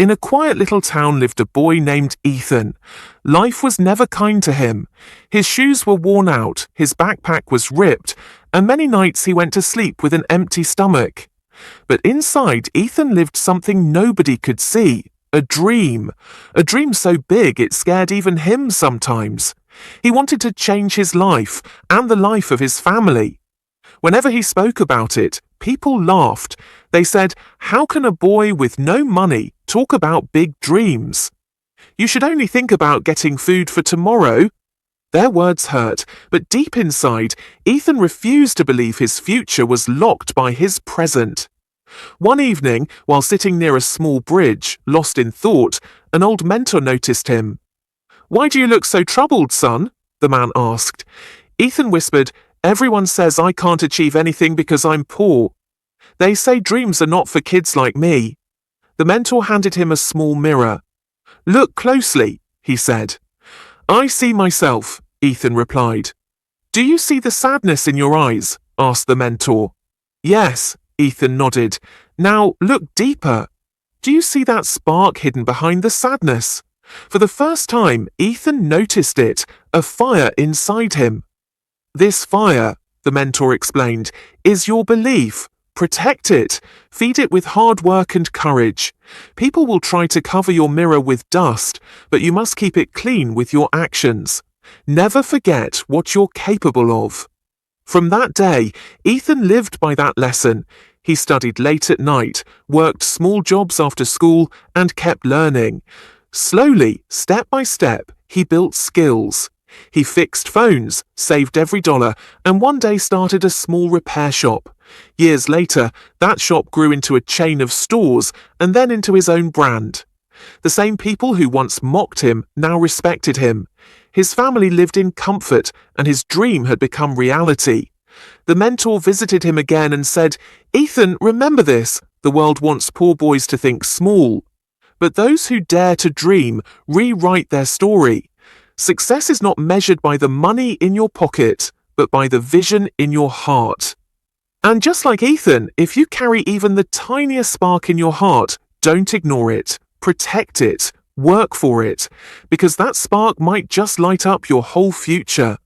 In a quiet little town lived a boy named Ethan. Life was never kind to him. His shoes were worn out, his backpack was ripped, and many nights he went to sleep with an empty stomach. But inside, Ethan lived something nobody could see. A dream. A dream so big it scared even him sometimes. He wanted to change his life and the life of his family. Whenever he spoke about it, people laughed. They said, "How can a boy with no money talk about big dreams? You should only think about getting food for tomorrow." Their words hurt, but deep inside, Ethan refused to believe his future was locked by his present. One evening, while sitting near a small bridge, lost in thought, an old mentor noticed him. "Why do you look so troubled, son?" the man asked. Ethan whispered, "Everyone says I can't achieve anything because I'm poor. They say dreams are not for kids like me." The mentor handed him a small mirror. "Look closely," he said. "I see myself," Ethan replied. "Do you see the sadness in your eyes?" asked the mentor. "Yes," Ethan nodded. "Now look deeper. Do you see that spark hidden behind the sadness?" For the first time, Ethan noticed it, a fire inside him. "This fire," the mentor explained, "is your belief. Protect it. Feed it with hard work and courage. People will try to cover your mirror with dust, but you must keep it clean with your actions. Never forget what you're capable of." From that day, Ethan lived by that lesson. He studied late at night, worked small jobs after school, and kept learning. Slowly, step by step, he built skills. He fixed phones, saved every dollar, and one day started a small repair shop. Years later, that shop grew into a chain of stores and then into his own brand. The same people who once mocked him now respected him. His family lived in comfort, and his dream had become reality. The mentor visited him again and said, "Ethan, remember this. The world wants poor boys to think small. But those who dare to dream rewrite their story. Success is not measured by the money in your pocket, but by the vision in your heart." And just like Ethan, if you carry even the tiniest spark in your heart, don't ignore it. Protect it. Work for it. Because that spark might just light up your whole future.